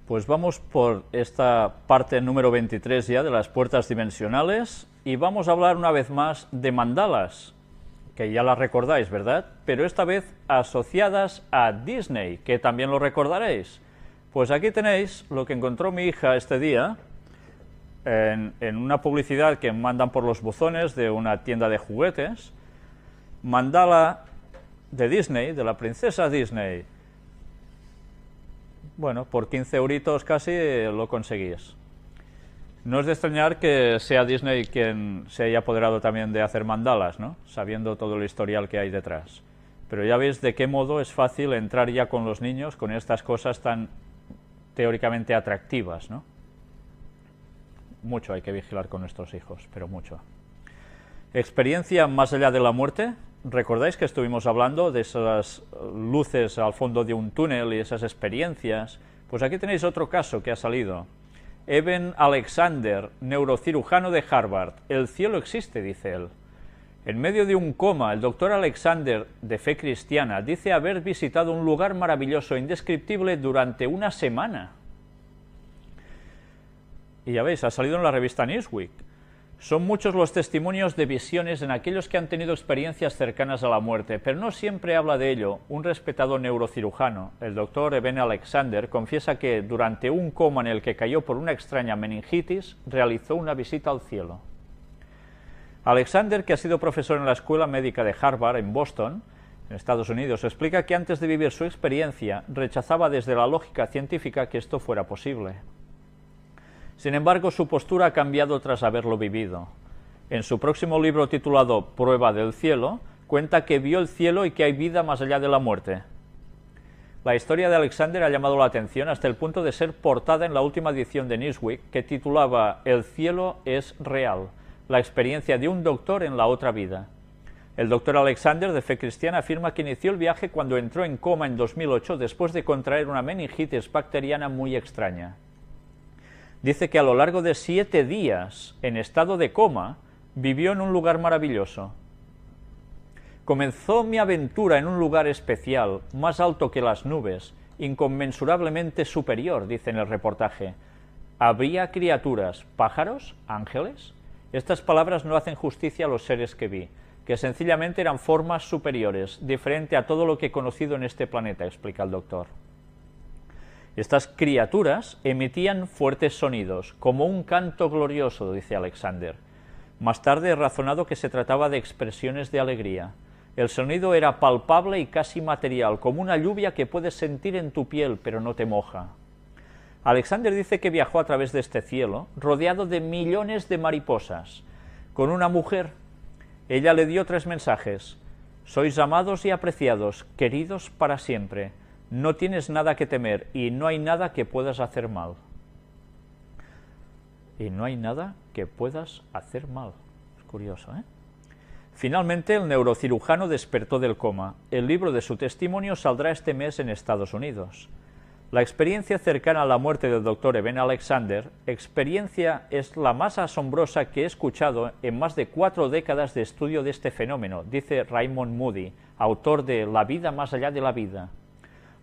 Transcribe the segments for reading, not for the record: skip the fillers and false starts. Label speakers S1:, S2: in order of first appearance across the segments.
S1: Pues vamos por esta parte número 23 ya de las puertas dimensionales y vamos a hablar una vez más de mandalas, que ya las recordáis, ¿verdad? Pero esta vez asociadas a Disney, que también lo recordaréis. Pues aquí tenéis lo que encontró mi hija este día en una publicidad que mandan por los buzones de una tienda de juguetes. Mandala de Disney, de la princesa Disney. Bueno, por 15 euritos casi lo conseguís. No es de extrañar que sea Disney quien se haya apoderado también de hacer mandalas, ¿no? Sabiendo todo el historial que hay detrás. Pero ya veis de qué modo es fácil entrar ya con los niños con estas cosas tan teóricamente atractivas, ¿no? Mucho hay que vigilar con nuestros hijos, pero mucho. Experiencia más allá de la muerte. ¿Recordáis que estuvimos hablando de esas luces al fondo de un túnel y esas experiencias? Pues aquí tenéis otro caso que ha salido. Eben Alexander, neurocirujano de Harvard. El cielo existe, dice él. En medio de un coma, el doctor Alexander, de fe cristiana, dice haber visitado un lugar maravilloso e indescriptible durante una semana. Y ya veis, ha salido en la revista Newsweek. Son muchos los testimonios de visiones en aquellos que han tenido experiencias cercanas a la muerte, pero no siempre habla de ello un respetado neurocirujano. El doctor Eben Alexander confiesa que durante un coma en el que cayó por una extraña meningitis, realizó una visita al cielo. Alexander, que ha sido profesor en la Escuela Médica de Harvard en Boston, en Estados Unidos, explica que antes de vivir su experiencia rechazaba desde la lógica científica que esto fuera posible. Sin embargo, su postura ha cambiado tras haberlo vivido. En su próximo libro titulado Prueba del cielo, cuenta que vio el cielo y que hay vida más allá de la muerte. La historia de Alexander ha llamado la atención hasta el punto de ser portada en la última edición de Newsweek, que titulaba El cielo es real, la experiencia de un doctor en la otra vida. El doctor Alexander, de fe cristiana, afirma que inició el viaje cuando entró en coma en 2008 después de contraer una meningitis bacteriana muy extraña. Dice que a lo largo de 7 días, en estado de coma, vivió en un lugar maravilloso. Comenzó mi aventura en un lugar especial, más alto que las nubes, inconmensurablemente superior, dice en el reportaje. ¿Habría criaturas, pájaros, ángeles? Estas palabras no hacen justicia a los seres que vi, que sencillamente eran formas superiores, diferente a todo lo que he conocido en este planeta, explica el doctor. Estas criaturas emitían fuertes sonidos, como un canto glorioso, dice Alexander. Más tarde he razonado que se trataba de expresiones de alegría. El sonido era palpable y casi material, como una lluvia que puedes sentir en tu piel, pero no te moja. Alexander dice que viajó a través de este cielo, rodeado de millones de mariposas, con una mujer. Ella le dio 3 mensajes. Sois amados y apreciados, queridos para siempre. No tienes nada que temer y no hay nada que puedas hacer mal. Y no hay nada que puedas hacer mal. Es curioso, ¿eh? Finalmente, el neurocirujano despertó del coma. El libro de su testimonio saldrá este mes en Estados Unidos. La experiencia cercana a la muerte del doctor Eben Alexander, experiencia es la más asombrosa que he escuchado en más de 4 décadas de estudio de este fenómeno, dice Raymond Moody, autor de La vida más allá de la vida.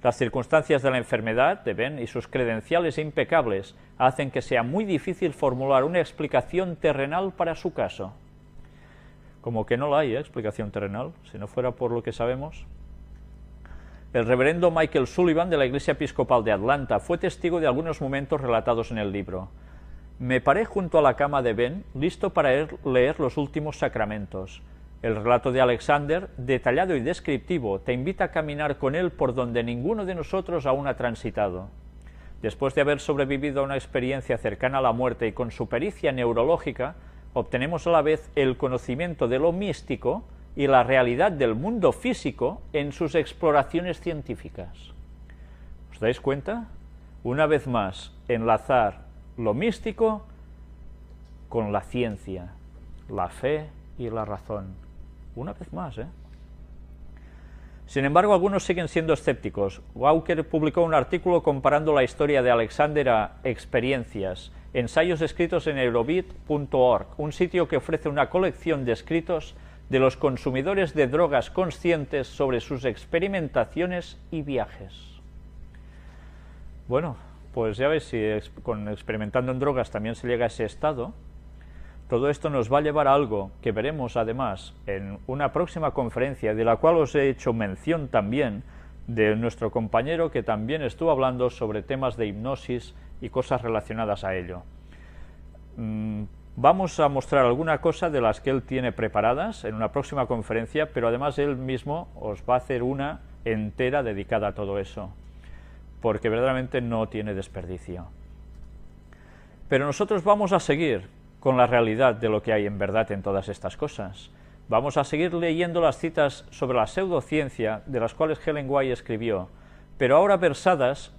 S1: Las circunstancias de la enfermedad de Ben y sus credenciales impecables hacen que sea muy difícil formular una explicación terrenal para su caso. Como que no la hay, explicación terrenal, si no fuera por lo que sabemos. El reverendo Michael Sullivan de la Iglesia Episcopal de Atlanta fue testigo de algunos momentos relatados en el libro. Me paré junto a la cama de Ben, listo para leer los últimos sacramentos. El relato de Alexander, detallado y descriptivo, te invita a caminar con él por donde ninguno de nosotros aún ha transitado. Después de haber sobrevivido a una experiencia cercana a la muerte y con su pericia neurológica, obtenemos a la vez el conocimiento de lo místico y la realidad del mundo físico en sus exploraciones científicas. ¿Os dais cuenta? Una vez más, enlazar lo místico con la ciencia, la fe y la razón. Una vez más, ¿eh? Sin embargo, algunos siguen siendo escépticos. Walker publicó un artículo comparando la historia de Alexander a experiencias, ensayos escritos en Eurobit.org, un sitio que ofrece una colección de escritos de los consumidores de drogas conscientes sobre sus experimentaciones y viajes. Bueno, pues ya veis, si experimentando en drogas también se llega a ese estado, todo esto nos va a llevar a algo que veremos además en una próxima conferencia, de la cual os he hecho mención también, de nuestro compañero que también estuvo hablando sobre temas de hipnosis y cosas relacionadas a ello. Vamos a mostrar alguna cosa de las que él tiene preparadas en una próxima conferencia, pero además él mismo os va a hacer una entera dedicada a todo eso, porque verdaderamente no tiene desperdicio. Pero nosotros vamos a seguir con la realidad de lo que hay en verdad en todas estas cosas. Vamos a seguir leyendo las citas sobre la pseudociencia de las cuales Ellen White escribió, pero ahora versadas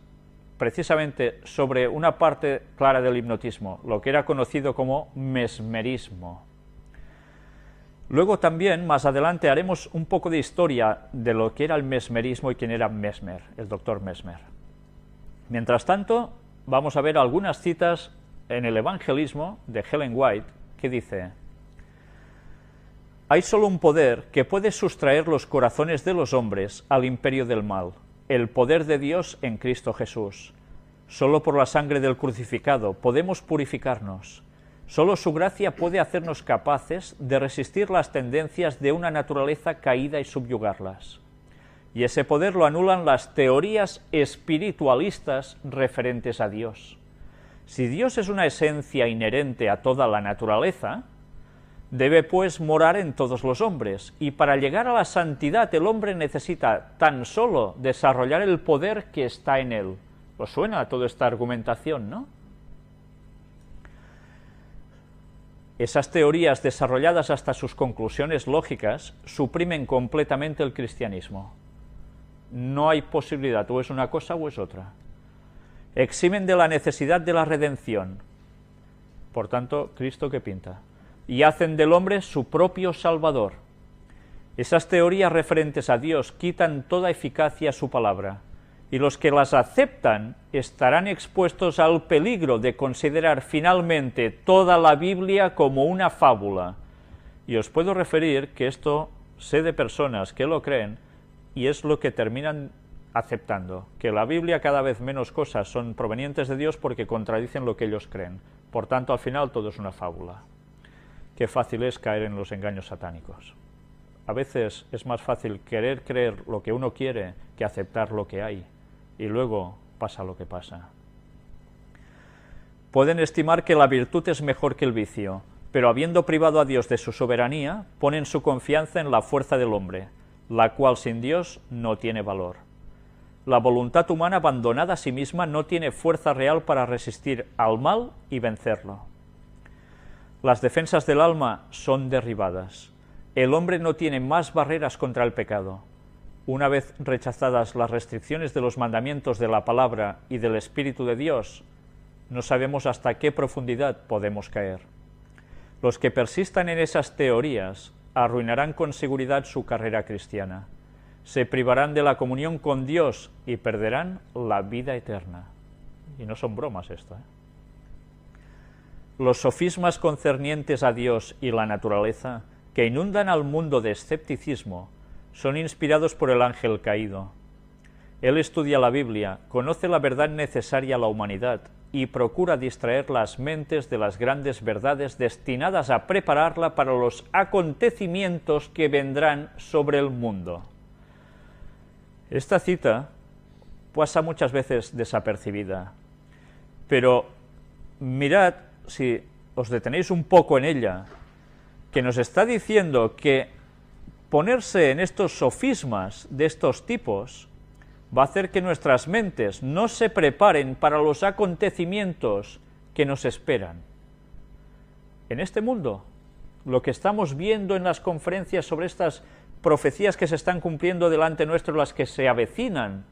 S1: precisamente sobre una parte clara del hipnotismo, lo que era conocido como mesmerismo. Luego también, más adelante, haremos un poco de historia de lo que era el mesmerismo y quién era Mesmer, el doctor Mesmer. Mientras tanto, vamos a ver algunas citas en el Evangelismo de Ellen White, que dice: hay solo un poder que puede sustraer los corazones de los hombres al imperio del mal, el poder de Dios en Cristo Jesús. Solo por la sangre del crucificado podemos purificarnos. Solo su gracia puede hacernos capaces de resistir las tendencias de una naturaleza caída y subyugarlas. Y ese poder lo anulan las teorías espiritualistas referentes a Dios. Si Dios es una esencia inherente a toda la naturaleza, debe pues morar en todos los hombres, y para llegar a la santidad el hombre necesita tan solo desarrollar el poder que está en él. ¿Os suena toda esta argumentación, no? Esas teorías desarrolladas hasta sus conclusiones lógicas suprimen completamente el cristianismo. No hay posibilidad, o es una cosa o es otra. Eximen de la necesidad de la redención. Por tanto, ¿Cristo qué pinta? Y hacen del hombre su propio Salvador. Esas teorías referentes a Dios quitan toda eficacia a su palabra, y los que las aceptan estarán expuestos al peligro de considerar finalmente toda la Biblia como una fábula. Y os puedo referir que esto sé de personas que lo creen, y es lo que terminan aceptando, que la Biblia cada vez menos cosas son provenientes de Dios porque contradicen lo que ellos creen. Por tanto, al final todo es una fábula. Qué fácil es caer en los engaños satánicos. A veces es más fácil querer creer lo que uno quiere que aceptar lo que hay, y luego pasa lo que pasa. Pueden estimar que la virtud es mejor que el vicio, pero habiendo privado a Dios de su soberanía, ponen su confianza en la fuerza del hombre, la cual sin Dios no tiene valor. La voluntad humana abandonada a sí misma no tiene fuerza real para resistir al mal y vencerlo. Las defensas del alma son derribadas. El hombre no tiene más barreras contra el pecado. Una vez rechazadas las restricciones de los mandamientos de la palabra y del Espíritu de Dios, no sabemos hasta qué profundidad podemos caer. Los que persistan en esas teorías arruinarán con seguridad su carrera cristiana. Se privarán de la comunión con Dios y perderán la vida eterna. Y no son bromas esto, ¿eh? Los sofismas concernientes a Dios y la naturaleza, que inundan al mundo de escepticismo, son inspirados por el ángel caído. Él estudia la Biblia, conoce la verdad necesaria a la humanidad y procura distraer las mentes de las grandes verdades destinadas a prepararla para los acontecimientos que vendrán sobre el mundo. Esta cita pasa muchas veces desapercibida, pero mirad, si os detenéis un poco en ella, que nos está diciendo que ponerse en estos sofismas de estos tipos va a hacer que nuestras mentes no se preparen para los acontecimientos que nos esperan. En este mundo, lo que estamos viendo en las conferencias sobre estas profecías que se están cumpliendo delante nuestro, las que se avecinan,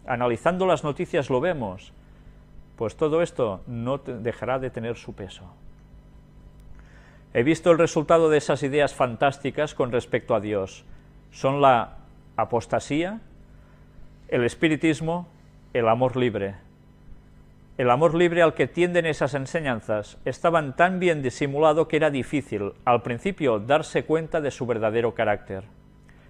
S1: analizando las noticias lo vemos, pues todo esto no dejará de tener su peso. He visto el resultado de esas ideas fantásticas con respecto a Dios. Son la apostasía, el espiritismo, el amor libre. El amor libre al que tienden esas enseñanzas estaban tan bien disimulado que era difícil, al principio, darse cuenta de su verdadero carácter.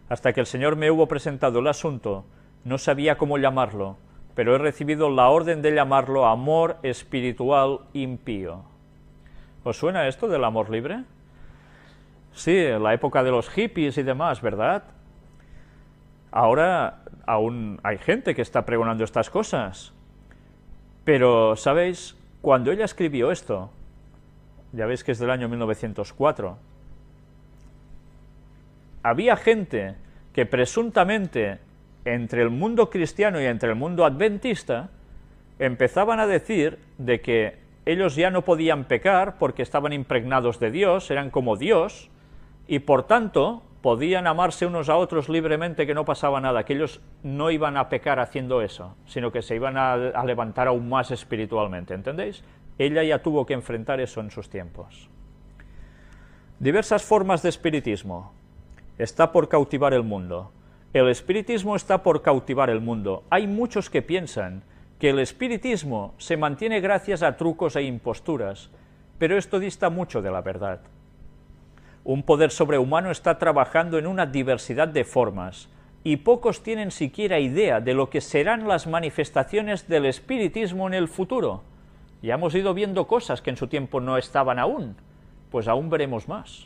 S1: Hasta que el Señor me hubo presentado el asunto, no sabía cómo llamarlo, pero he recibido la orden de llamarlo amor espiritual impío. ¿Os suena esto del amor libre? Sí, la época de los hippies y demás, ¿verdad? Ahora aún hay gente que está pregonando estas cosas. Pero, ¿sabéis? Cuando ella escribió esto, ya veis que es del año 1904, había gente que presuntamente entre el mundo cristiano y entre el mundo adventista empezaban a decir de que ellos ya no podían pecar porque estaban impregnados de Dios, eran como Dios, y por tanto podían amarse unos a otros libremente, que no pasaba nada, que ellos no iban a pecar haciendo eso, sino que se iban a levantar aún más espiritualmente, ¿entendéis? Ella ya tuvo que enfrentar eso en sus tiempos. Diversas formas de espiritismo. Está por cautivar el mundo. El espiritismo está por cautivar el mundo. Hay muchos que piensan que el espiritismo se mantiene gracias a trucos e imposturas, pero esto dista mucho de la verdad. Un poder sobrehumano está trabajando en una diversidad de formas, y pocos tienen siquiera idea de lo que serán las manifestaciones del espiritismo en el futuro. Ya hemos ido viendo cosas que en su tiempo no estaban aún, pues aún veremos más.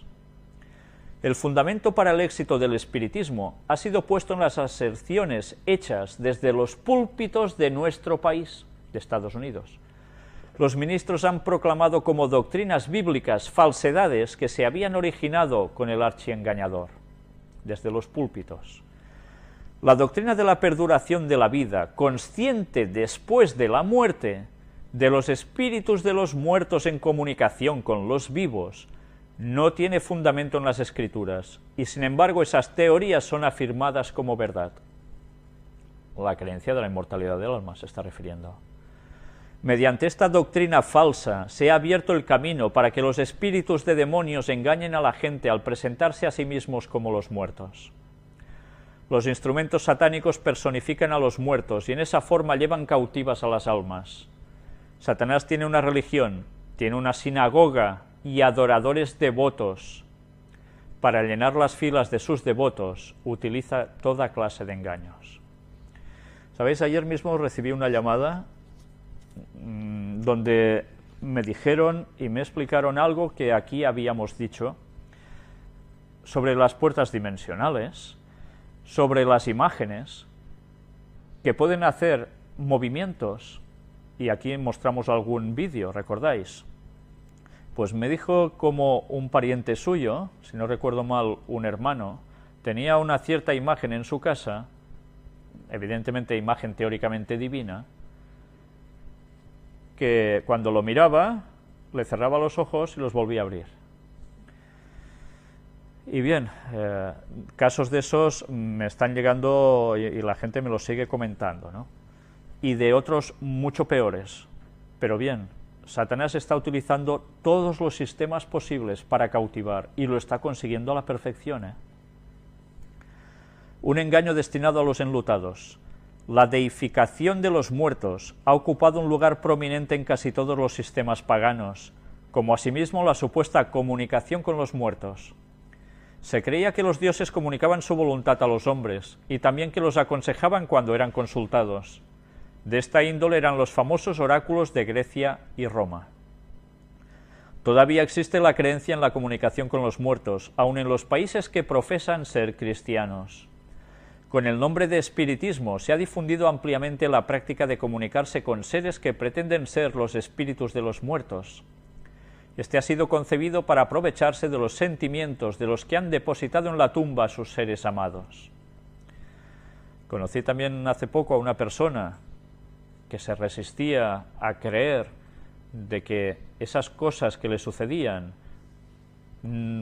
S1: El fundamento para el éxito del espiritismo ha sido puesto en las aserciones hechas desde los púlpitos de nuestro país, de Estados Unidos. Los ministros han proclamado como doctrinas bíblicas falsedades que se habían originado con el archiengañador, desde los púlpitos. La doctrina de la perduración de la vida, consciente después de la muerte, de los espíritus de los muertos en comunicación con los vivos, no tiene fundamento en las Escrituras, y sin embargo esas teorías son afirmadas como verdad. La creencia de la inmortalidad del alma se está refiriendo. Mediante esta doctrina falsa se ha abierto el camino para que los espíritus de demonios engañen a la gente al presentarse a sí mismos como los muertos. Los instrumentos satánicos personifican a los muertos y en esa forma llevan cautivas a las almas. Satanás tiene una religión, tiene una sinagoga y adoradores devotos. Para llenar las filas de sus devotos, utiliza toda clase de engaños. ¿Sabéis? Ayer mismo recibí una llamada donde me dijeron y me explicaron algo que aquí habíamos dicho sobre las puertas dimensionales, sobre las imágenes, que pueden hacer movimientos, y aquí mostramos algún vídeo, ¿recordáis? Pues me dijo como un pariente suyo, si no recuerdo mal, un hermano, tenía una cierta imagen en su casa, evidentemente imagen teóricamente divina, que cuando lo miraba, le cerraba los ojos y los volvía a abrir. Y bien, casos de esos me están llegando y la gente me los sigue comentando, ¿no? Y de otros mucho peores. Pero bien, Satanás está utilizando todos los sistemas posibles para cautivar y lo está consiguiendo a la perfección, ¿eh? Un engaño destinado a los enlutados. La deificación de los muertos ha ocupado un lugar prominente en casi todos los sistemas paganos, como asimismo la supuesta comunicación con los muertos. Se creía que los dioses comunicaban su voluntad a los hombres, y también que los aconsejaban cuando eran consultados. De esta índole eran los famosos oráculos de Grecia y Roma. Todavía existe la creencia en la comunicación con los muertos, aun en los países que profesan ser cristianos. Con el nombre de espiritismo se ha difundido ampliamente la práctica de comunicarse con seres que pretenden ser los espíritus de los muertos. Este ha sido concebido para aprovecharse de los sentimientos de los que han depositado en la tumba a sus seres amados. Conocí también hace poco a una persona que se resistía a creer de que esas cosas que le sucedían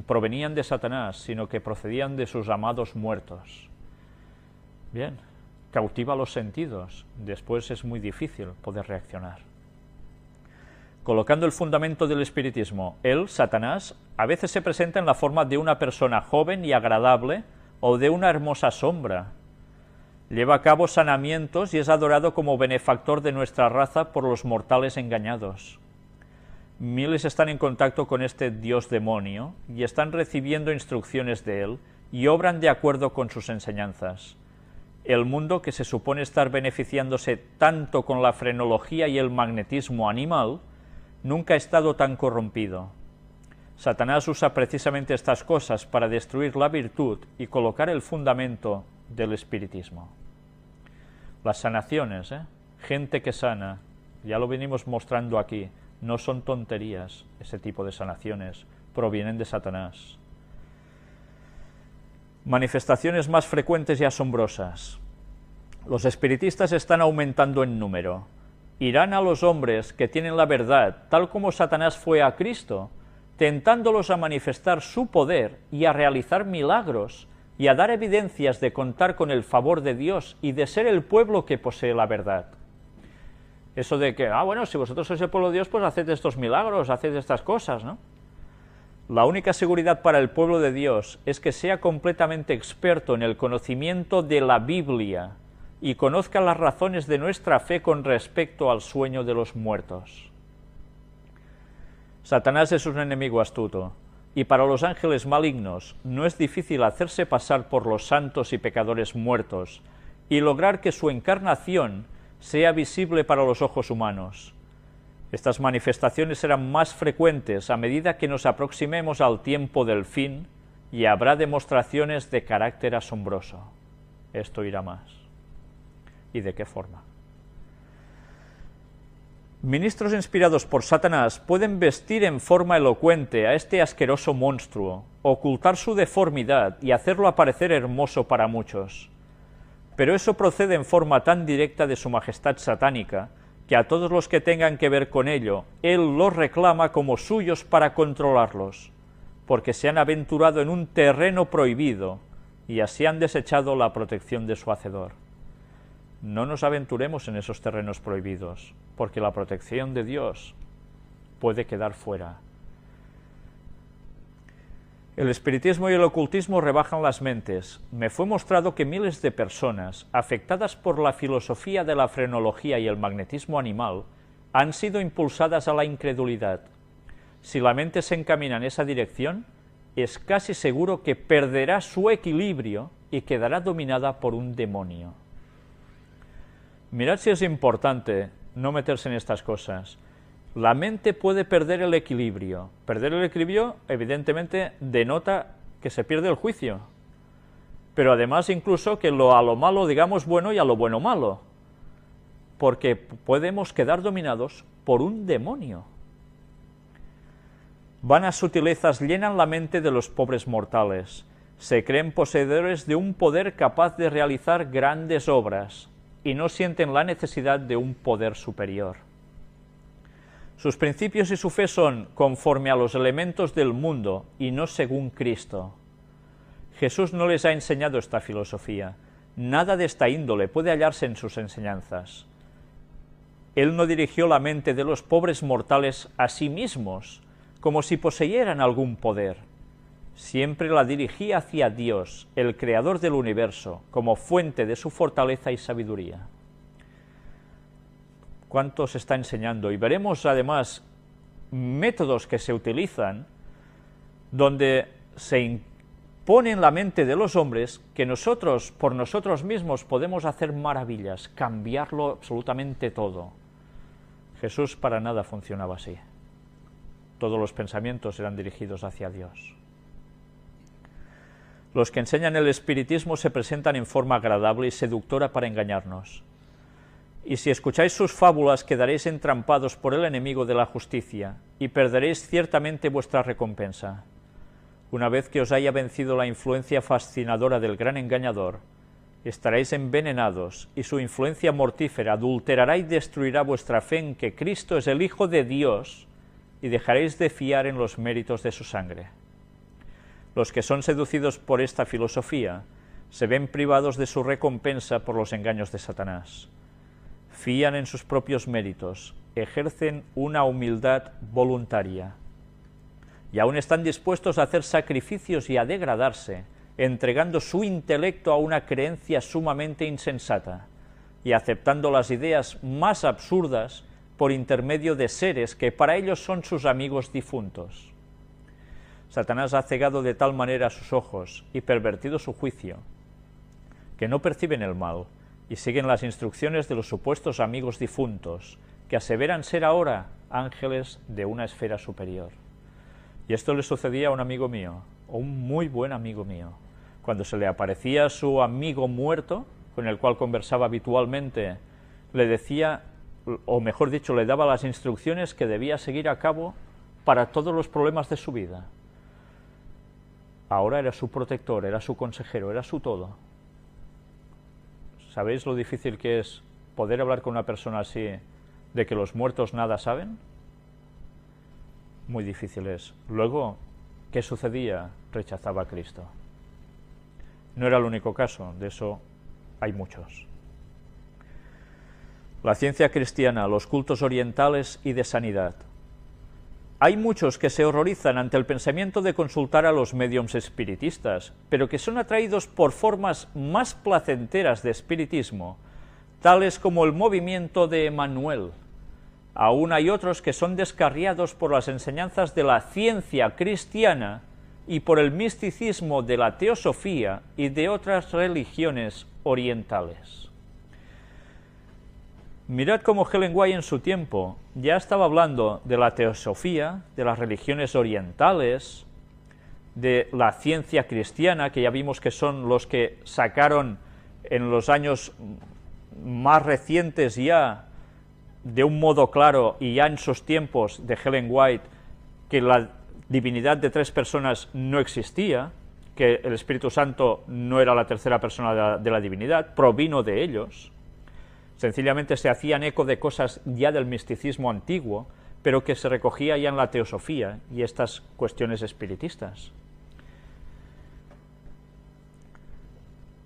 S1: provenían de Satanás, sino que procedían de sus amados muertos. Bien, cautiva los sentidos, después es muy difícil poder reaccionar. Colocando el fundamento del espiritismo, él, Satanás, a veces se presenta en la forma de una persona joven y agradable o de una hermosa sombra. Lleva a cabo sanamientos y es adorado como benefactor de nuestra raza por los mortales engañados. Miles están en contacto con este dios demonio y están recibiendo instrucciones de él y obran de acuerdo con sus enseñanzas. El mundo, que se supone estar beneficiándose tanto con la frenología y el magnetismo animal, nunca ha estado tan corrompido. Satanás usa precisamente estas cosas para destruir la virtud y colocar el fundamento del espiritismo. Las sanaciones, gente que sana, ya lo venimos mostrando aquí, no son tonterías. Ese tipo de sanaciones provienen de Satanás. Manifestaciones más frecuentes y asombrosas. Los espiritistas están aumentando en número. Irán a los hombres que tienen la verdad, tal como Satanás fue a Cristo, tentándolos a manifestar su poder y a realizar milagros y a dar evidencias de contar con el favor de Dios y de ser el pueblo que posee la verdad. Eso de que, bueno, si vosotros sois el pueblo de Dios, pues haced estos milagros, haced estas cosas, ¿no? La única seguridad para el pueblo de Dios es que sea completamente experto en el conocimiento de la Biblia y conozca las razones de nuestra fe con respecto al sueño de los muertos. Satanás es un enemigo astuto, y para los ángeles malignos no es difícil hacerse pasar por los santos y pecadores muertos y lograr que su encarnación sea visible para los ojos humanos. Estas manifestaciones serán más frecuentes a medida que nos aproximemos al tiempo del fin y habrá demostraciones de carácter asombroso. Esto irá más. ¿Y de qué forma? Ministros inspirados por Satanás pueden vestir en forma elocuente a este asqueroso monstruo, ocultar su deformidad y hacerlo aparecer hermoso para muchos. Pero eso procede en forma tan directa de su majestad satánica que a todos los que tengan que ver con ello, él los reclama como suyos para controlarlos, porque se han aventurado en un terreno prohibido y así han desechado la protección de su Hacedor. No nos aventuremos en esos terrenos prohibidos, porque la protección de Dios puede quedar fuera. El espiritismo y el ocultismo rebajan las mentes. Me fue mostrado que miles de personas, afectadas por la filosofía de la frenología y el magnetismo animal, han sido impulsadas a la incredulidad. Si la mente se encamina en esa dirección, es casi seguro que perderá su equilibrio y quedará dominada por un demonio. Mirad si es importante no meterse en estas cosas. La mente puede perder el equilibrio. Perder el equilibrio, evidentemente, denota que se pierde el juicio. Pero además incluso que a lo malo digamos bueno y a lo bueno malo. Porque podemos quedar dominados por un demonio. Vanas sutilezas llenan la mente de los pobres mortales. Se creen poseedores de un poder capaz de realizar grandes obras y no sienten la necesidad de un poder superior. Sus principios y su fe son conforme a los elementos del mundo y no según Cristo. Jesús no les ha enseñado esta filosofía. Nada de esta índole puede hallarse en sus enseñanzas. Él no dirigió la mente de los pobres mortales a sí mismos, como si poseyeran algún poder. Siempre la dirigía hacia Dios, el Creador del universo, como fuente de su fortaleza y sabiduría. ¿Cuánto se está enseñando? Y veremos además métodos que se utilizan donde se impone en la mente de los hombres que nosotros, por nosotros mismos, podemos hacer maravillas, cambiarlo absolutamente todo. Jesús para nada funcionaba así. Todos los pensamientos eran dirigidos hacia Dios. Los que enseñan el espiritismo se presentan en forma agradable y seductora para engañarnos. Y si escucháis sus fábulas quedaréis entrampados por el enemigo de la justicia, y perderéis ciertamente vuestra recompensa. Una vez que os haya vencido la influencia fascinadora del gran engañador, estaréis envenenados, y su influencia mortífera adulterará y destruirá vuestra fe en que Cristo es el Hijo de Dios, y dejaréis de fiar en los méritos de su sangre. Los que son seducidos por esta filosofía se ven privados de su recompensa por los engaños de Satanás. Fían en sus propios méritos, ejercen una humildad voluntaria y aún están dispuestos a hacer sacrificios y a degradarse, entregando su intelecto a una creencia sumamente insensata y aceptando las ideas más absurdas por intermedio de seres que para ellos son sus amigos difuntos. Satanás ha cegado de tal manera sus ojos y pervertido su juicio, que no perciben el mal y siguen las instrucciones de los supuestos amigos difuntos, que aseveran ser ahora ángeles de una esfera superior. Y esto le sucedía a un amigo mío, o un muy buen amigo mío. Cuando se le aparecía su amigo muerto, con el cual conversaba habitualmente, le decía, o mejor dicho, le daba las instrucciones que debía seguir a cabo para todos los problemas de su vida. Ahora era su protector, era su consejero, era su todo. ¿Sabéis lo difícil que es poder hablar con una persona así, de que los muertos nada saben? Muy difícil es. Luego, ¿qué sucedía? Rechazaba a Cristo. No era el único caso, de eso hay muchos. La ciencia cristiana, los cultos orientales y de sanidad. Hay muchos que se horrorizan ante el pensamiento de consultar a los médiums espiritistas, pero que son atraídos por formas más placenteras de espiritismo, tales como el movimiento de Emmanuel. Aún hay otros que son descarriados por las enseñanzas de la ciencia cristiana y por el misticismo de la teosofía y de otras religiones orientales. Mirad cómo Ellen White en su tiempo ya estaba hablando de la teosofía, de las religiones orientales, de la ciencia cristiana, que ya vimos que son los que sacaron en los años más recientes ya, de un modo claro, y ya en sus tiempos de Ellen White, que la divinidad de tres personas no existía, que el Espíritu Santo no era la tercera persona de la divinidad, provino de ellos. Sencillamente se hacían eco de cosas ya del misticismo antiguo, pero que se recogía ya en la teosofía y estas cuestiones espiritistas.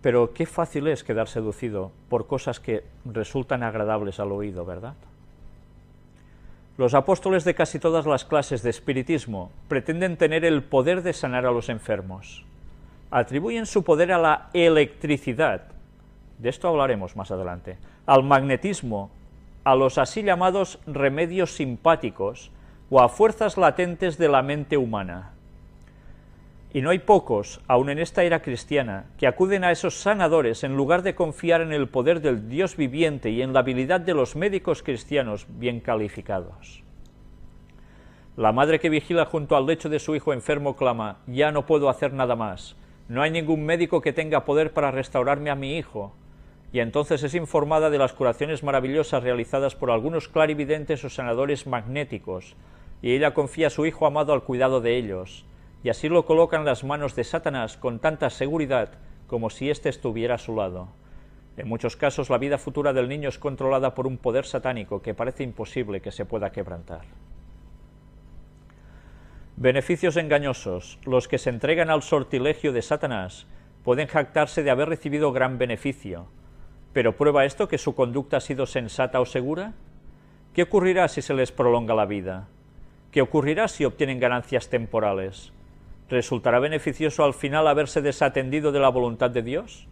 S1: Pero qué fácil es quedar seducido por cosas que resultan agradables al oído, ¿verdad? Los apóstoles de casi todas las clases de espiritismo pretenden tener el poder de sanar a los enfermos. Atribuyen su poder a la electricidad, de esto hablaremos más adelante, al magnetismo, a los así llamados remedios simpáticos o a fuerzas latentes de la mente humana. Y no hay pocos, aun en esta era cristiana, que acuden a esos sanadores en lugar de confiar en el poder del Dios viviente y en la habilidad de los médicos cristianos bien calificados. La madre que vigila junto al lecho de su hijo enfermo clama: «Ya no puedo hacer nada más. No hay ningún médico que tenga poder para restaurarme a mi hijo». Y entonces es informada de las curaciones maravillosas realizadas por algunos clarividentes o sanadores magnéticos, y ella confía a su hijo amado al cuidado de ellos, y así lo coloca en las manos de Satanás con tanta seguridad como si éste estuviera a su lado. En muchos casos la vida futura del niño es controlada por un poder satánico que parece imposible que se pueda quebrantar. Beneficios engañosos. Los que se entregan al sortilegio de Satanás pueden jactarse de haber recibido gran beneficio, pero ¿prueba esto que su conducta ha sido sensata o segura? ¿Qué ocurrirá si se les prolonga la vida? ¿Qué ocurrirá si obtienen ganancias temporales? ¿Resultará beneficioso al final haberse desatendido de la voluntad de Dios?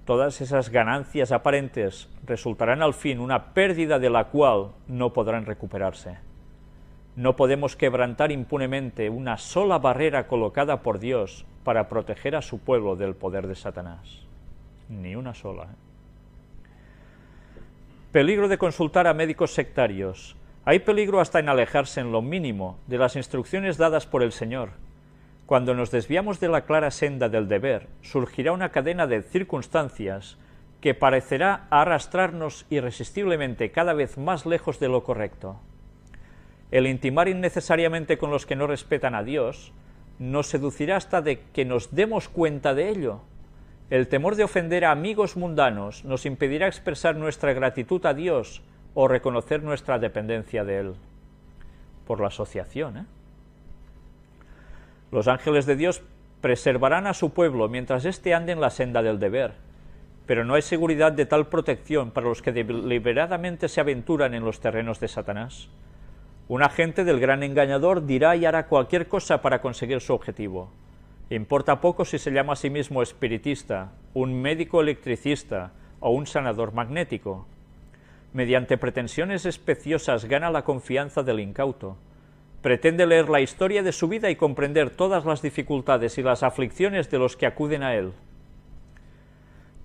S1: Todas esas ganancias aparentes resultarán al fin una pérdida de la cual no podrán recuperarse. No podemos quebrantar impunemente una sola barrera colocada por Dios para proteger a su pueblo del poder de Satanás. Ni una sola. Peligro de consultar a médicos sectarios. Hay peligro hasta en alejarse en lo mínimo de las instrucciones dadas por el Señor. Cuando nos desviamos de la clara senda del deber, surgirá una cadena de circunstancias que parecerá arrastrarnos irresistiblemente cada vez más lejos de lo correcto. El intimar innecesariamente con los que no respetan a Dios nos seducirá hasta de que nos demos cuenta de ello. El temor de ofender a amigos mundanos nos impedirá expresar nuestra gratitud a Dios o reconocer nuestra dependencia de Él. Por la asociación, Los ángeles de Dios preservarán a su pueblo mientras éste ande en la senda del deber, pero no hay seguridad de tal protección para los que deliberadamente se aventuran en los terrenos de Satanás. Un agente del gran engañador dirá y hará cualquier cosa para conseguir su objetivo. Importa poco si se llama a sí mismo espiritista, un médico electricista o un sanador magnético. Mediante pretensiones especiosas gana la confianza del incauto. Pretende leer la historia de su vida y comprender todas las dificultades y las aflicciones de los que acuden a él.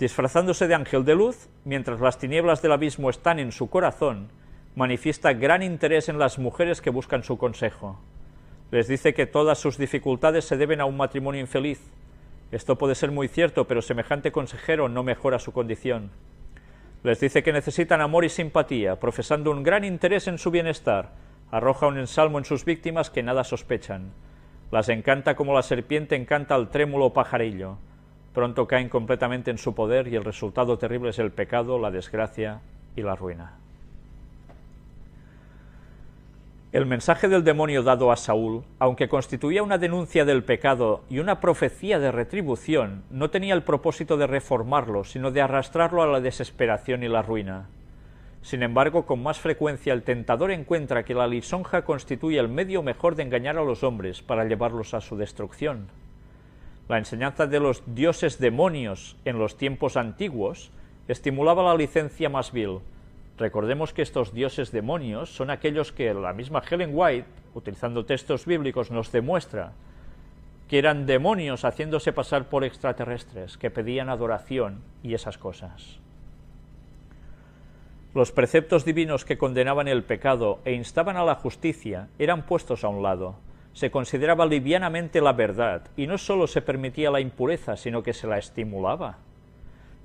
S1: Disfrazándose de ángel de luz, mientras las tinieblas del abismo están en su corazón, manifiesta gran interés en las mujeres que buscan su consejo. Les dice que todas sus dificultades se deben a un matrimonio infeliz. Esto puede ser muy cierto, pero semejante consejero no mejora su condición. Les dice que necesitan amor y simpatía, profesando un gran interés en su bienestar. Arroja un ensalmo en sus víctimas que nada sospechan. Las encanta como la serpiente encanta al trémulo pajarillo. Pronto caen completamente en su poder y el resultado terrible es el pecado, la desgracia y la ruina. El mensaje del demonio dado a Saúl, aunque constituía una denuncia del pecado y una profecía de retribución, no tenía el propósito de reformarlo, sino de arrastrarlo a la desesperación y la ruina. Sin embargo, con más frecuencia el tentador encuentra que la lisonja constituye el medio mejor de engañar a los hombres para llevarlos a su destrucción. La enseñanza de los dioses demonios en los tiempos antiguos estimulaba la licencia más vil. Recordemos que estos dioses demonios son aquellos que la misma Ellen White, utilizando textos bíblicos, nos demuestra que eran demonios haciéndose pasar por extraterrestres, que pedían adoración y esas cosas. Los preceptos divinos que condenaban el pecado e instaban a la justicia eran puestos a un lado. Se consideraba livianamente la verdad, y no sólo se permitía la impureza, sino que se la estimulaba.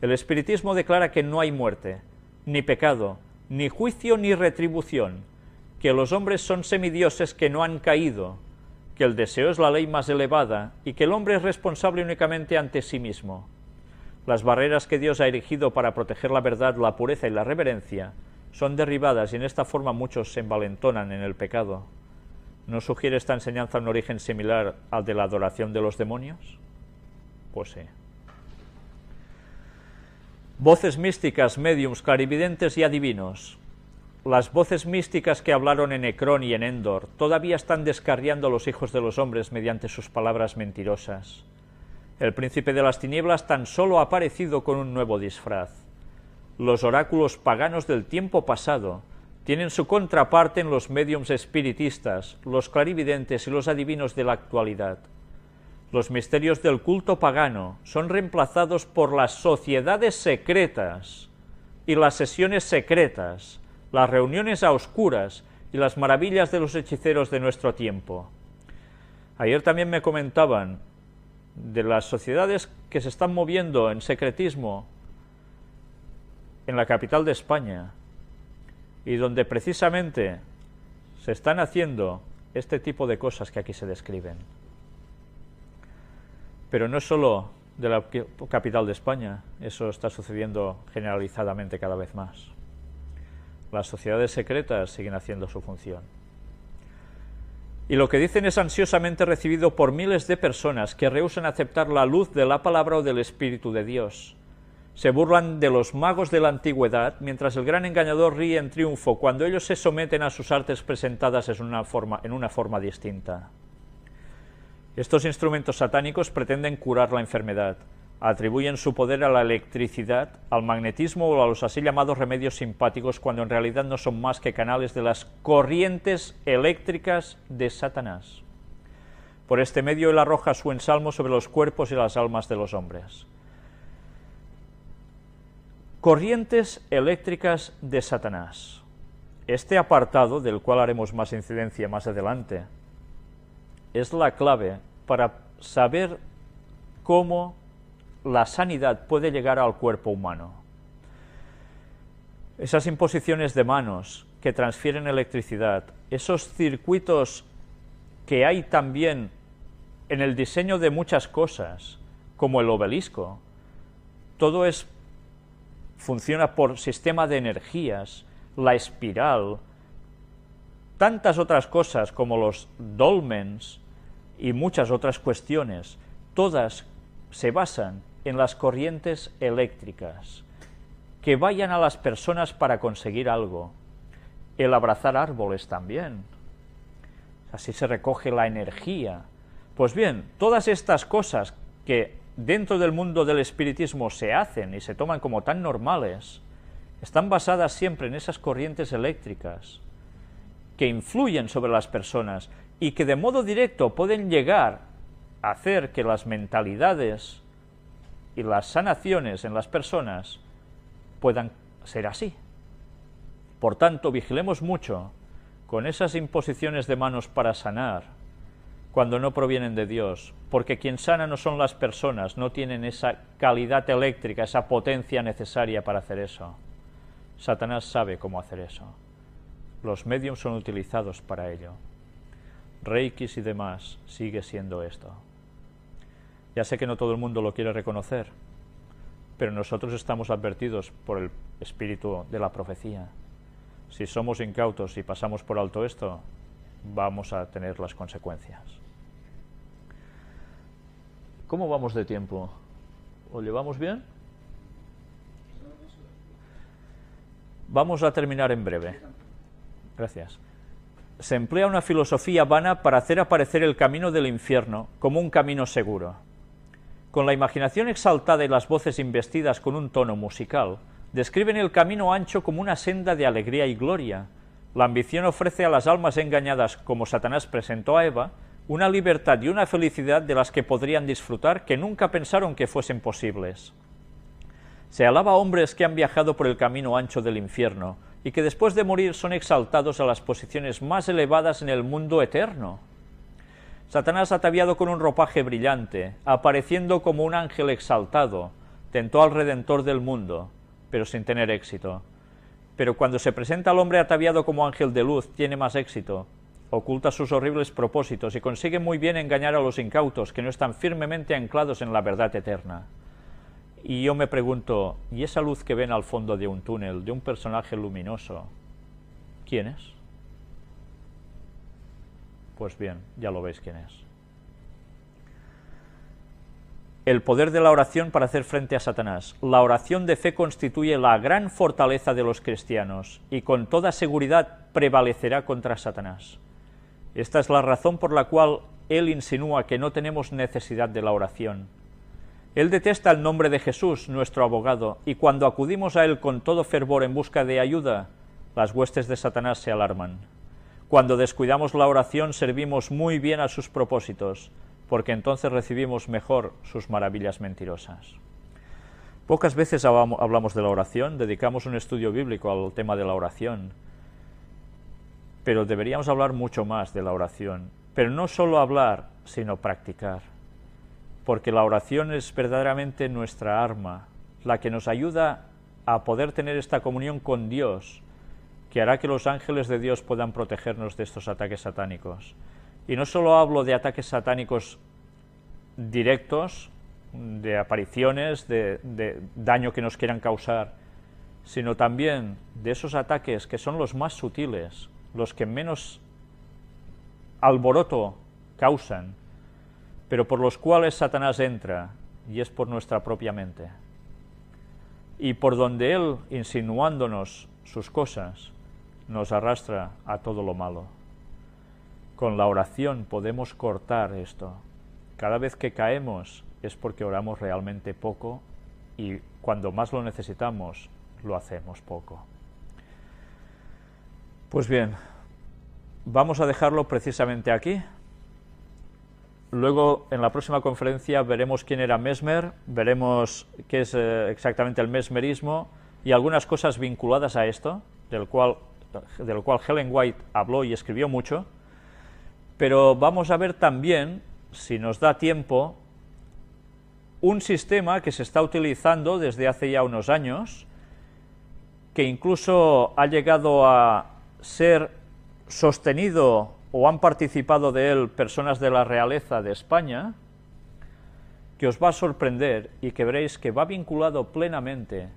S1: El espiritismo declara que no hay muerte, ni pecado, ni juicio ni retribución, que los hombres son semidioses que no han caído, que el deseo es la ley más elevada y que el hombre es responsable únicamente ante sí mismo. Las barreras que Dios ha erigido para proteger la verdad, la pureza y la reverencia son derribadas y en esta forma muchos se envalentonan en el pecado. ¿No sugiere esta enseñanza un origen similar al de la adoración de los demonios? Pues sí. Voces místicas, médiums, clarividentes y adivinos. Las voces místicas que hablaron en Ecrón y en Endor todavía están descarriando a los hijos de los hombres mediante sus palabras mentirosas. El príncipe de las tinieblas tan solo ha aparecido con un nuevo disfraz. Los oráculos paganos del tiempo pasado tienen su contraparte en los médiums espiritistas, los clarividentes y los adivinos de la actualidad. Los misterios del culto pagano son reemplazados por las sociedades secretas y las sesiones secretas, las reuniones a oscuras y las maravillas de los hechiceros de nuestro tiempo. Ayer también me comentaban de las sociedades que se están moviendo en secretismo en la capital de España y donde precisamente se están haciendo este tipo de cosas que aquí se describen. Pero no es solo de la capital de España, eso está sucediendo generalizadamente cada vez más. Las sociedades secretas siguen haciendo su función. Y lo que dicen es ansiosamente recibido por miles de personas que rehúsan aceptar la luz de la palabra o del Espíritu de Dios. Se burlan de los magos de la antigüedad, mientras el gran engañador ríe en triunfo cuando ellos se someten a sus artes presentadas en una forma distinta. Estos instrumentos satánicos pretenden curar la enfermedad, atribuyen su poder a la electricidad, al magnetismo o a los así llamados remedios simpáticos, cuando en realidad no son más que canales de las corrientes eléctricas de Satanás. Por este medio él arroja su ensalmo sobre los cuerpos y las almas de los hombres. Corrientes eléctricas de Satanás. Este apartado, del cual haremos más incidencia más adelante, es la clave para saber cómo la sanidad puede llegar al cuerpo humano. Esas imposiciones de manos que transfieren electricidad, esos circuitos que hay también en el diseño de muchas cosas, como el obelisco, todo funciona por sistema de energías, la espiral, tantas otras cosas como los dolmens y muchas otras cuestiones, todas se basan en las corrientes eléctricas que vayan a las personas para conseguir algo. El abrazar árboles también. Así se recoge la energía. Pues bien, todas estas cosas que dentro del mundo del espiritismo se hacen y se toman como tan normales, están basadas siempre en esas corrientes eléctricas que influyen sobre las personas y que de modo directo pueden llegar a hacer que las mentalidades y las sanaciones en las personas puedan ser así. Por tanto, vigilemos mucho con esas imposiciones de manos para sanar, cuando no provienen de Dios, porque quien sana no son las personas, no tienen esa calidad eléctrica, esa potencia necesaria para hacer eso. Satanás sabe cómo hacer eso. Los medios son utilizados para ello. Reikis y demás sigue siendo esto. Ya sé que no todo el mundo lo quiere reconocer, pero nosotros estamos advertidos por el espíritu de la profecía. Si somos incautos y pasamos por alto esto, vamos a tener las consecuencias. ¿Cómo vamos de tiempo? ¿Lo llevamos bien? Vamos a terminar en breve. Gracias. Se emplea una filosofía vana para hacer aparecer el camino del infierno como un camino seguro. Con la imaginación exaltada y las voces investidas con un tono musical, describen el camino ancho como una senda de alegría y gloria. La ambición ofrece a las almas engañadas, como Satanás presentó a Eva, una libertad y una felicidad de las que podrían disfrutar que nunca pensaron que fuesen posibles. Se alaba a hombres que han viajado por el camino ancho del infierno y que después de morir son exaltados a las posiciones más elevadas en el mundo eterno. Satanás, ataviado con un ropaje brillante, apareciendo como un ángel exaltado, tentó al Redentor del mundo, pero sin tener éxito. Pero cuando se presenta al hombre ataviado como ángel de luz, tiene más éxito, oculta sus horribles propósitos y consigue muy bien engañar a los incautos que no están firmemente anclados en la verdad eterna. Y yo me pregunto, ¿y esa luz que ven al fondo de un túnel, de un personaje luminoso, quién es? Pues bien, ya lo veis quién es. El poder de la oración para hacer frente a Satanás. La oración de fe constituye la gran fortaleza de los cristianos y con toda seguridad prevalecerá contra Satanás. Esta es la razón por la cual él insinúa que no tenemos necesidad de la oración. Él detesta el nombre de Jesús, nuestro abogado, y cuando acudimos a él con todo fervor en busca de ayuda, las huestes de Satanás se alarman. Cuando descuidamos la oración, servimos muy bien a sus propósitos, porque entonces recibimos mejor sus maravillas mentirosas. Pocas veces hablamos de la oración, dedicamos un estudio bíblico al tema de la oración, pero deberíamos hablar mucho más de la oración. Pero no solo hablar, sino practicar, porque la oración es verdaderamente nuestra arma, la que nos ayuda a poder tener esta comunión con Dios, que hará que los ángeles de Dios puedan protegernos de estos ataques satánicos. Y no solo hablo de ataques satánicos directos, de apariciones, de daño que nos quieran causar, sino también de esos ataques que son los más sutiles, los que menos alboroto causan, pero por los cuales Satanás entra, y es por nuestra propia mente. Y por donde él, insinuándonos sus cosas, nos arrastra a todo lo malo. Con la oración podemos cortar esto. Cada vez que caemos es porque oramos realmente poco y cuando más lo necesitamos, lo hacemos poco. Pues bien, vamos a dejarlo precisamente aquí. Luego, en la próxima conferencia, veremos quién era Mesmer, veremos qué es exactamente el mesmerismo y algunas cosas vinculadas a esto, del cual Ellen White habló y escribió mucho. Pero vamos a ver también, si nos da tiempo, un sistema que se está utilizando desde hace ya unos años, que incluso ha llegado a ser sostenido o han participado de él personas de la realeza de España, que os va a sorprender y que veréis que va vinculado plenamente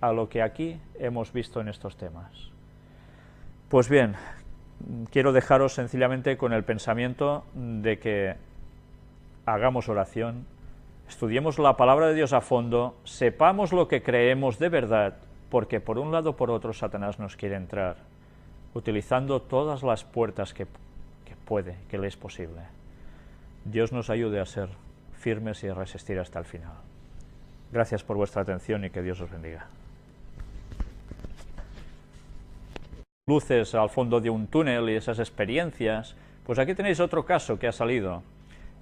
S1: a lo que aquí hemos visto en estos temas. Pues bien, quiero dejaros sencillamente con el pensamiento de que hagamos oración, estudiemos la palabra de Dios a fondo, sepamos lo que creemos de verdad, porque por un lado o por otro Satanás nos quiere entrar, utilizando todas las puertas que puede, que le es posible. Dios nos ayude a ser firmes y a resistir hasta el final. Gracias por vuestra atención y que Dios os bendiga. Luces al fondo de un túnel y esas experiencias, pues aquí tenéis otro caso que ha salido.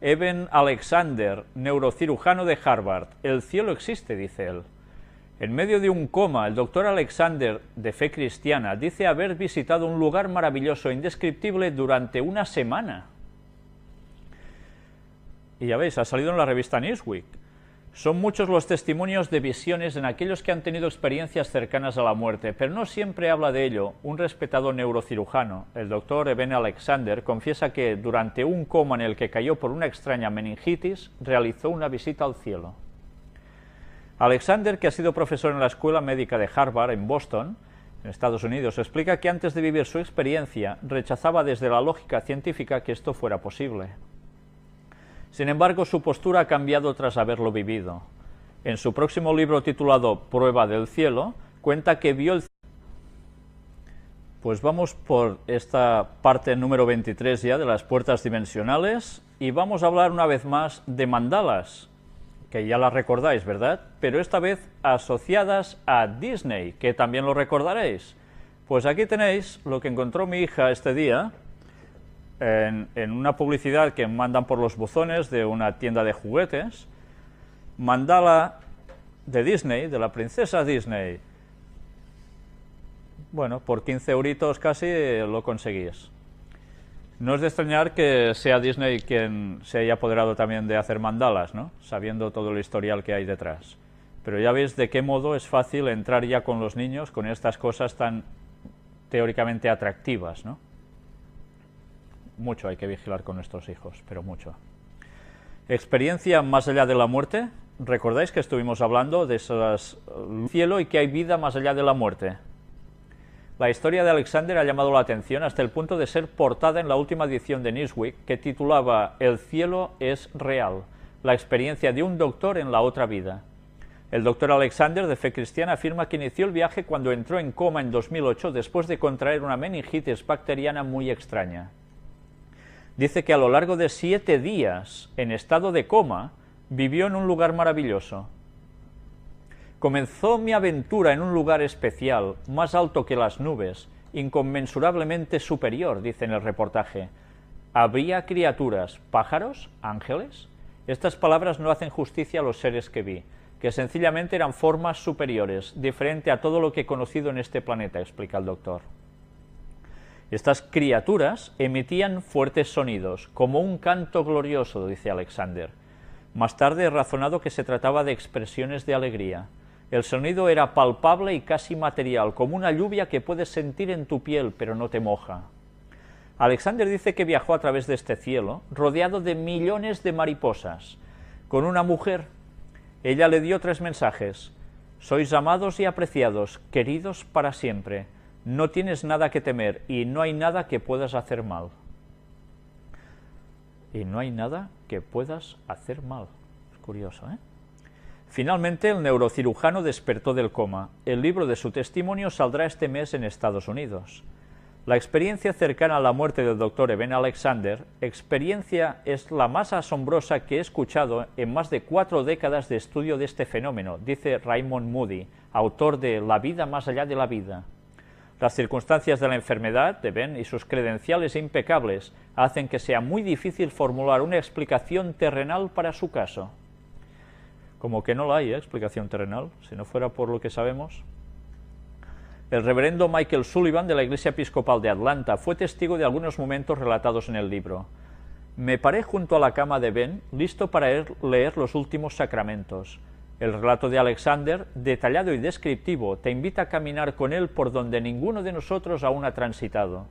S1: Eben Alexander, neurocirujano de Harvard. El cielo existe, dice él. En medio de un coma, el doctor Alexander, de fe cristiana, dice haber visitado un lugar maravilloso e indescriptible durante una semana. Y ya veis, ha salido en la revista Newsweek. Son muchos los testimonios de visiones en aquellos que han tenido experiencias cercanas a la muerte, pero no siempre habla de ello. Un respetado neurocirujano, el doctor Eben Alexander, confiesa que durante un coma en el que cayó por una extraña meningitis, realizó una visita al cielo. Alexander, que ha sido profesor en la Escuela Médica de Harvard, en Boston, en Estados Unidos, explica que antes de vivir su experiencia, rechazaba desde la lógica científica que esto fuera posible. Sin embargo, su postura ha cambiado tras haberlo vivido. En su próximo libro titulado Prueba del cielo, cuenta que vio el cielo. Pues vamos por esta parte número 23 ya de las puertas dimensionales y vamos a hablar una vez más de mandalas, que ya las recordáis, ¿verdad? Pero esta vez asociadas a Disney, que también lo recordaréis. Pues aquí tenéis lo que encontró mi hija este día, en una publicidad que mandan por los buzones de una tienda de juguetes, mandala de Disney, de la princesa Disney. Bueno, por 15 euritos casi lo conseguís. No es de extrañar que sea Disney quien se haya apoderado también de hacer mandalas, ¿no? Sabiendo todo el historial que hay detrás. Pero ya veis de qué modo es fácil entrar ya con los niños con estas cosas tan teóricamente atractivas, ¿no? Mucho hay que vigilar con nuestros hijos, pero mucho. Experiencia más allá de la muerte. ¿Recordáis que estuvimos hablando de esas cielo y que hay vida más allá de la muerte? La historia de Alexander ha llamado la atención hasta el punto de ser portada en la última edición de Newsweek, que titulaba El cielo es real, la experiencia de un doctor en la otra vida. El doctor Alexander, de fe cristiana, afirma que inició el viaje cuando entró en coma en 2008 después de contraer una meningitis bacteriana muy extraña. Dice que a lo largo de 7 días, en estado de coma, vivió en un lugar maravilloso. Comenzó mi aventura en un lugar especial, más alto que las nubes, inconmensurablemente superior, dice en el reportaje. ¿Habría criaturas, pájaros, ángeles? Estas palabras no hacen justicia a los seres que vi, que sencillamente eran formas superiores, diferente a todo lo que he conocido en este planeta, explica el doctor. Estas criaturas emitían fuertes sonidos, como un canto glorioso, dice Alexander. Más tarde he razonado que se trataba de expresiones de alegría. El sonido era palpable y casi material, como una lluvia que puedes sentir en tu piel, pero no te moja. Alexander dice que viajó a través de este cielo, rodeado de millones de mariposas, con una mujer. Ella le dio 3 mensajes. Sois amados y apreciados, queridos para siempre. No tienes nada que temer y no hay nada que puedas hacer mal. Y no hay nada que puedas hacer mal. Es curioso, ¿eh? Finalmente, el neurocirujano despertó del coma. El libro de su testimonio saldrá este mes en Estados Unidos. La experiencia cercana a la muerte del doctor Eben Alexander, experiencia es la más asombrosa que he escuchado en más de 4 décadas de estudio de este fenómeno, dice Raymond Moody, autor de La vida más allá de la vida. Las circunstancias de la enfermedad de Ben y sus credenciales impecables hacen que sea muy difícil formular una explicación terrenal para su caso. Como que no la hay, explicación terrenal, si no fuera por lo que sabemos. El reverendo Michael Sullivan de la Iglesia Episcopal de Atlanta fue testigo de algunos momentos relatados en el libro. Me paré junto a la cama de Ben, listo para leer los últimos sacramentos. El relato de Alexander, detallado y descriptivo, te invita a caminar con él por donde ninguno de nosotros aún ha transitado.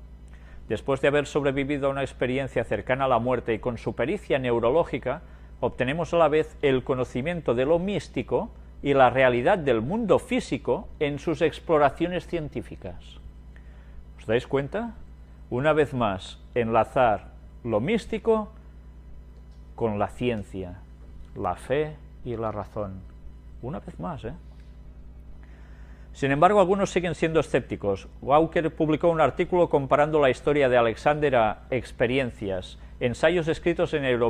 S1: Después de haber sobrevivido a una experiencia cercana a la muerte y con su pericia neurológica, obtenemos a la vez el conocimiento de lo místico y la realidad del mundo físico en sus exploraciones científicas. ¿Os dais cuenta? Una vez más, enlazar lo místico con la ciencia, la fe y la razón. Una vez más, ¿eh? Sin embargo, algunos siguen siendo escépticos. Walker publicó un artículo comparando la historia de Alexander a experiencias, ensayos escritos en Eurovision